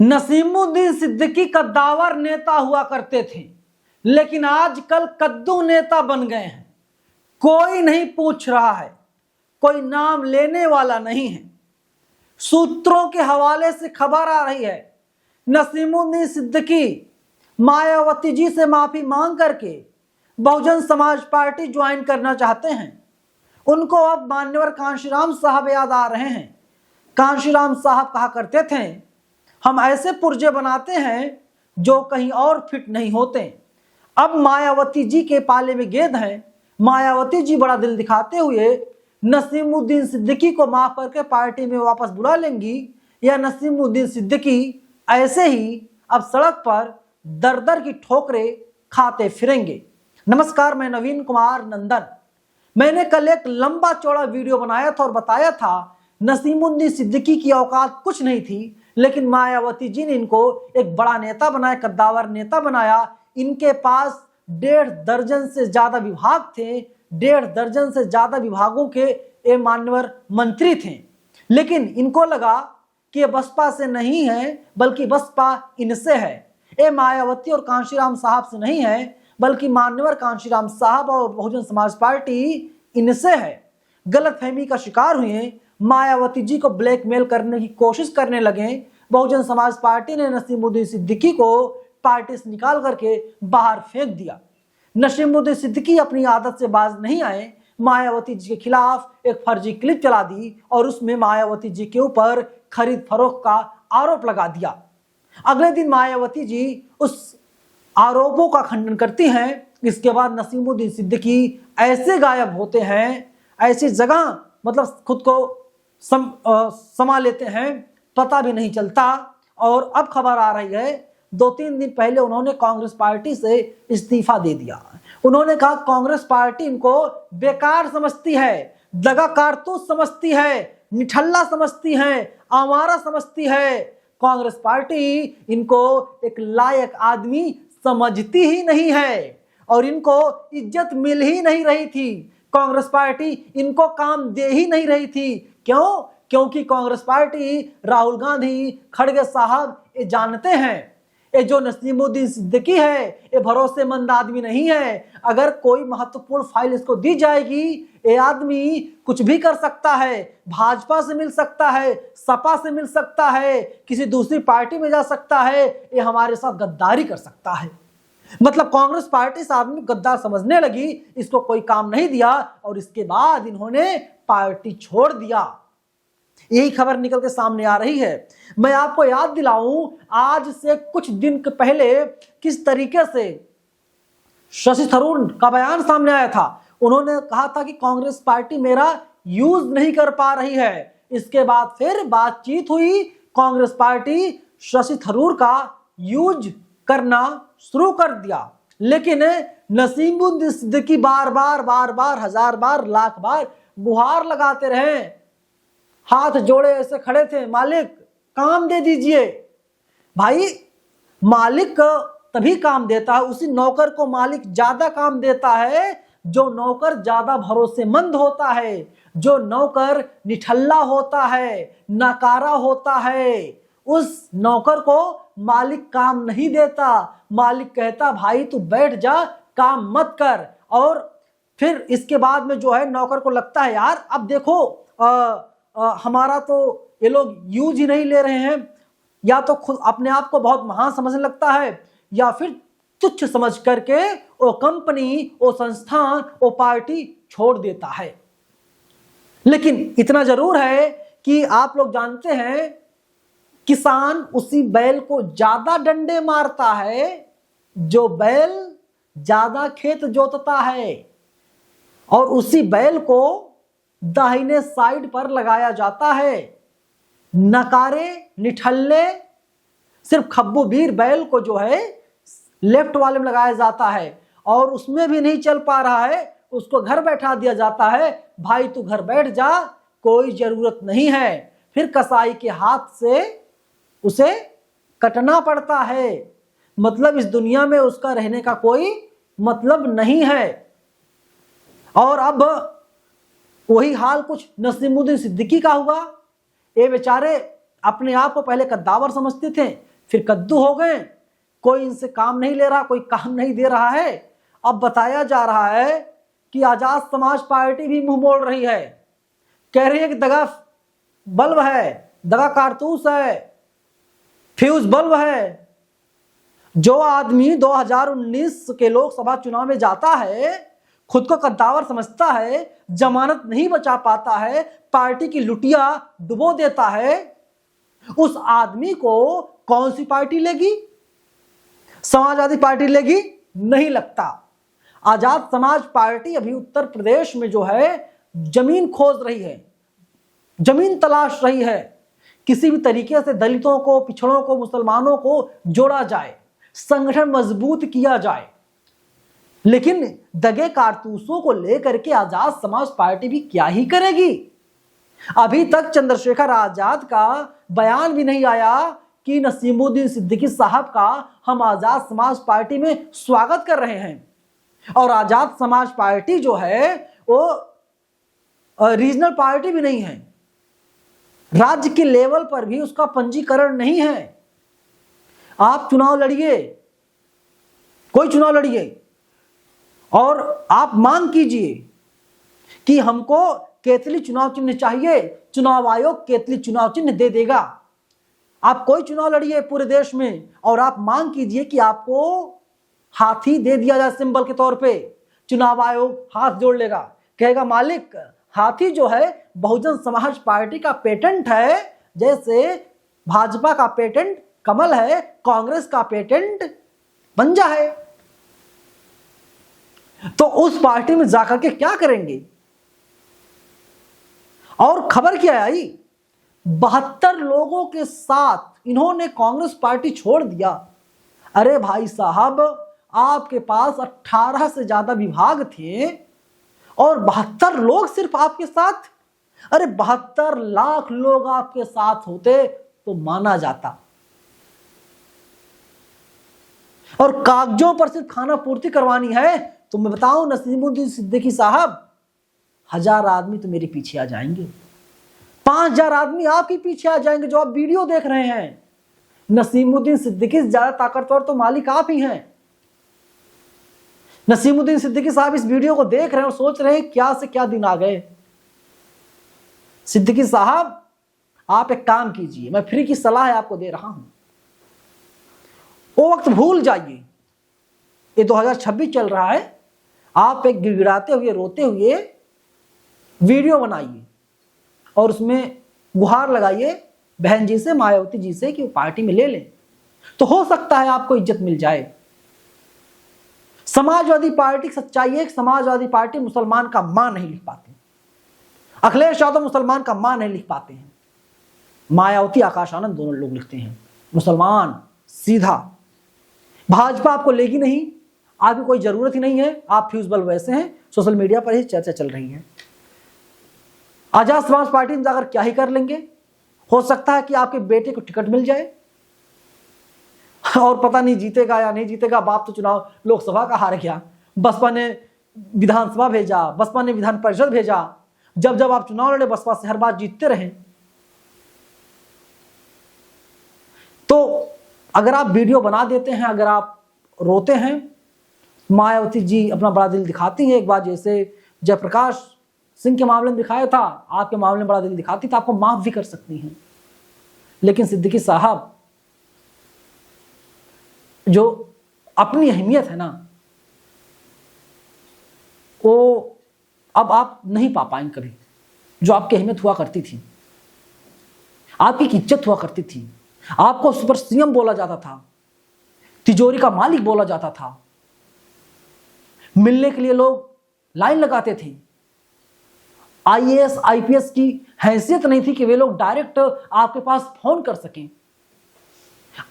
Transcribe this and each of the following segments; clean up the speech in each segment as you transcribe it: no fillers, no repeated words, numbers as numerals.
नसीमुद्दीन सिद्दीकी कद्दावर नेता हुआ करते थे, लेकिन आजकल कद्दू नेता बन गए हैं। कोई नहीं पूछ रहा है, कोई नाम लेने वाला नहीं है। सूत्रों के हवाले से खबर आ रही है, नसीमुद्दीन सिद्दीकी मायावती जी से माफी मांग करके बहुजन समाज पार्टी ज्वाइन करना चाहते हैं। उनको अब मान्यवर कांशीराम साहब याद आ रहे हैं। कांशीराम साहब कहा करते थे, हम ऐसे पुर्जे बनाते हैं जो कहीं और फिट नहीं होते। अब मायावती जी के पाले में गेंद है। मायावती जी बड़ा दिल दिखाते हुए नसीमुद्दीन सिद्दीकी को माफ करके पार्टी में वापस बुला लेंगी, या नसीमुद्दीन सिद्दीकी ऐसे ही अब सड़क पर दर दर की ठोकरें खाते फिरेंगे। नमस्कार, मैं नवीन कुमार नंदन। मैंने कल एक लंबा चौड़ा वीडियो बनाया था और बताया था नसीमुद्दीन सिद्दीकी की औकात कुछ नहीं थी, लेकिन मायावती जी ने इनको एक बड़ा नेता बनाया, कद्दावर नेता बनाया। इनके पास 1.5 दर्जन से ज्यादा विभाग थे, 1.5 दर्जन से ज्यादा विभागों के ये मान्यवर मंत्री थे। लेकिन इनको लगा कि ये बसपा से नहीं है, बल्कि बसपा इनसे है। ये मायावती और कांशीराम साहब से नहीं है, बल्कि मान्यवर कांशीराम साहब और बहुजन समाज पार्टी इनसे है। गलतफहमी का शिकार हुए, मायावती जी को ब्लैकमेल करने की कोशिश करने लगे। बहुजन समाज पार्टी ने नसीमुद्दीन सिद्दीकी को पार्टी से निकाल करके बाहर फेंक दिया। नसीमुद्दीन सिद्दीकी अपनी आदत से बाज नहीं आए। मायावती जी के खिलाफ एक फर्जी क्लिप चला दी और उसमें मायावती जी के ऊपर खरीद फरोख्त का आरोप लगा दिया। अगले दिन मायावती जी उस आरोपों का खंडन करती हैं। इसके बाद नसीमुद्दीन सिद्दीकी ऐसे गायब होते हैं, ऐसी जगह मतलब खुद को समा लेते हैं, पता भी नहीं चलता। और अब खबर आ रही है, 2-3 दिन पहले उन्होंने कांग्रेस पार्टी से इस्तीफा दे दिया। उन्होंने कहा कांग्रेस पार्टी इनको बेकार समझती है, दगा कारतूस समझती है, निठल्ला समझती है, आवारा समझती है। कांग्रेस पार्टी इनको एक लायक आदमी समझती ही नहीं है और इनको इज्जत मिल ही नहीं रही थी। कांग्रेस पार्टी इनको काम दे ही नहीं रही थी। क्यों? क्योंकि कांग्रेस पार्टी राहुल गांधी, खड़गे साहब ये जानते हैं, ये जो नसीमुद्दीन सिद्दीकी है ये भरोसेमंद आदमी नहीं है। अगर कोई महत्वपूर्ण फाइल इसको दी जाएगी, ये आदमी कुछ भी कर सकता है। भाजपा से मिल सकता है, सपा से मिल सकता है, किसी दूसरी पार्टी में जा सकता है, ये हमारे साथ गद्दारी कर सकता है। मतलब कांग्रेस पार्टी से आदमी गद्दार समझने लगी, इसको कोई काम नहीं दिया और इसके बाद इन्होंने पार्टी छोड़ दिया। यही खबर निकल के सामने आ रही है। मैं आपको याद दिलाऊं, आज से कुछ दिन पहले किस तरीके से शशि थरूर का बयान सामने आया था। उन्होंने कहा था कि कांग्रेस पार्टी मेरा यूज नहीं कर पा रही है। इसके बाद फिर बातचीत हुई, कांग्रेस पार्टी शशि थरूर का यूज करना शुरू कर दिया। लेकिन नसीमुद्दीन सिद्दीकी बार बार 1000 बार लाख बार गुहार लगाते रहे, हाथ जोड़े ऐसे खड़े थे, मालिक काम दे दीजिए। भाई मालिक तभी काम देता है, उसी नौकर को मालिक ज्यादा काम देता है जो नौकर ज्यादा भरोसेमंद होता है, जो नौकर निठल्ला होता है, नकारा होता है। उस नौकर को मालिक काम नहीं देता। मालिक कहता भाई तू बैठ जा, काम मत कर। और फिर इसके बाद में जो है नौकर को लगता है यार अब देखो हमारा तो ये लोग यूज ही नहीं ले रहे हैं, या तो खुद अपने आप को बहुत महान समझने लगता है, या फिर तुच्छ समझ करके वो कंपनी, वो संस्थान, वो पार्टी छोड़ देता है। लेकिन इतना जरूर है कि आप लोग जानते हैं, किसान उसी बैल को ज्यादा डंडे मारता है जो बैल ज्यादा खेत जोतता है, और उसी बैल को दाहिने साइड पर लगाया जाता है। नकारे, निठल्ले, सिर्फ खब्बूबीर बैल को जो है लेफ्ट वाले में लगाया जाता है, और उसमें भी नहीं चल पा रहा है, उसको घर बैठा दिया जाता है। भाई तू घर बैठ जा, कोई जरूरत नहीं है। फिर कसाई के हाथ से उसे कटना पड़ता है। मतलब इस दुनिया में उसका रहने का कोई मतलब नहीं है। और अब वही हाल कुछ नसीमुद्दीन सिद्दीकी का हुआ। ये बेचारे अपने आप को पहले कद्दावर समझते थे, फिर कद्दू हो गए, कोई इनसे काम नहीं ले रहा, कोई काम नहीं दे रहा है। अब बताया जा रहा है कि आजाद समाज पार्टी भी मुंह मोड़ रही है, कह रही है कि दगा बल्ब है, दगा कारतूस है, फ्यूज बल्ब है। जो आदमी 2019 के लोकसभा चुनाव में जाता है, खुद को कद्दावर समझता है, जमानत नहीं बचा पाता है, पार्टी की लुटिया डुबो देता है, उस आदमी को कौन सी पार्टी लेगी? समाजवादी पार्टी लेगी? नहीं लगता। आजाद समाज पार्टी अभी उत्तर प्रदेश में जो है जमीन खोज रही है, जमीन तलाश रही है, किसी भी तरीके से दलितों को, पिछड़ों को, मुसलमानों को जोड़ा जाए, संगठन मजबूत किया जाए। लेकिन दगे कारतूसों को लेकर के आजाद समाज पार्टी भी क्या ही करेगी? अभी तक चंद्रशेखर आजाद का बयान भी नहीं आया कि नसीमुद्दीन सिद्दीकी साहब का हम आजाद समाज पार्टी में स्वागत कर रहे हैं। और आजाद समाज पार्टी जो है वो रीजनल पार्टी भी नहीं है, राज्य के लेवल पर भी उसका पंजीकरण नहीं है। आप चुनाव लड़िए, कोई चुनाव लड़िए और आप मांग कीजिए कि हमको केतली चुनाव चिन्ह चाहिए, चुनाव आयोग केतली चुनाव चिन्ह दे देगा। आप कोई चुनाव लड़िए पूरे देश में और आप मांग कीजिए कि आपको हाथी दे दिया जाए सिंबल के तौर पे। चुनाव आयोग हाथ जोड़ लेगा, कहेगा मालिक हाथी जो है बहुजन समाज पार्टी का पेटेंट है, जैसे भाजपा का पेटेंट कमल है, कांग्रेस का पेटेंट पंजा है। तो उस पार्टी में जाकर के क्या करेंगे? और खबर क्या आई, 72 लोगों के साथ इन्होंने कांग्रेस पार्टी छोड़ दिया। अरे भाई साहब, आपके पास 18 से ज्यादा विभाग थे और 72 लोग सिर्फ आपके साथ। अरे 72 लाख लोग आपके साथ होते तो माना जाता। और कागजों पर सिर्फ खाना पूर्ति करवानी है तो मैं बताऊं नसीमुद्दीन सिद्दीकी साहब, 1000 आदमी तो मेरे पीछे आ जाएंगे, 5000 आदमी आपके पीछे आ जाएंगे जो आप वीडियो देख रहे हैं। नसीमुद्दीन सिद्दीकी से ज्यादा ताकतवर तो मालिक आप ही हैं। नसीमुद्दीन सिद्दीकी साहब इस वीडियो को देख रहे हैं और सोच रहे हैं क्या से क्या दिन आ गए। सिद्दीकी साहब, आप एक काम कीजिए, मैं फ्री की सलाह आपको दे रहा हूं, वो वक्त भूल जाइए। ये 2026 चल रहा है, आप एक गिड़गिड़ाते हुए, रोते हुए वीडियो बनाइए और उसमें गुहार लगाइए बहन जी से, मायावती जी से कि वो पार्टी में ले लें, तो हो सकता है आपको इज्जत मिल जाए। समाजवादी पार्टी की सच्चाई है, समाजवादी पार्टी मुसलमान का मां नहीं लिख पाते, अखिलेश यादव मुसलमान का मां नहीं लिख पाते हैं, मायावती, आकाश आनंद दोनों लोग लिखते हैं मुसलमान सीधा। भाजपा आपको लेगी नहीं, आपकी कोई जरूरत ही नहीं है, आप फ्यूज बल्ब वैसे हैं। सोशल मीडिया पर ही चर्चा चल रही है। आजाद समाज पार्टी में जाकर क्या ही कर लेंगे? हो सकता है कि आपके बेटे को टिकट मिल जाए और पता नहीं जीतेगा या नहीं जीतेगा। बाप तो चुनाव लोकसभा का हार गया, बसपा ने विधानसभा भेजा, बसपा ने विधान परिषद भेजा। जब जब आप चुनाव लड़े बसपा से हर बार जीतते रहे। तो अगर आप वीडियो बना देते हैं, अगर आप रोते हैं, मायावती जी अपना बड़ा दिल दिखाती हैं, एक बार जैसे जयप्रकाश सिंह के मामले में दिखाया था, आपके मामले में बड़ा दिल दिखाती, तो आपको माफ भी कर सकती हैं। लेकिन सिद्दीकी साहब, जो अपनी अहमियत है ना, वो अब आप नहीं पा पाएंगे कभी। जो आपकी अहमियत हुआ करती थी, आपकी इज्जत हुआ करती थी, आपको सुपर सीएम बोला जाता था, तिजोरी का मालिक बोला जाता था, मिलने के लिए लोग लाइन लगाते थे। आईएएस आईपीएस की हैसियत नहीं थी कि वे लोग डायरेक्ट आपके पास फोन कर सकें।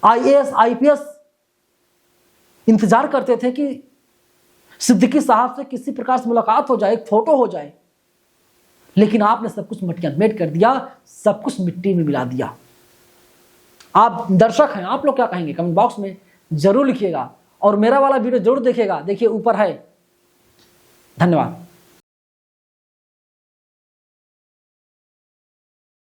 आईएएस आईपीएस इंतजार करते थे कि सिद्दीकी साहब से किसी प्रकार से मुलाकात हो जाए, एक फोटो हो जाए। लेकिन आपने सब कुछ मटियामेट कर दिया, सब कुछ मिट्टी में मिला दिया। आप दर्शक हैं, आप लोग क्या कहेंगे कमेंट बॉक्स में जरूर लिखिएगा और मेरा वाला वीडियो जरूर देखिएगा। देखिए ऊपर है। धन्यवाद।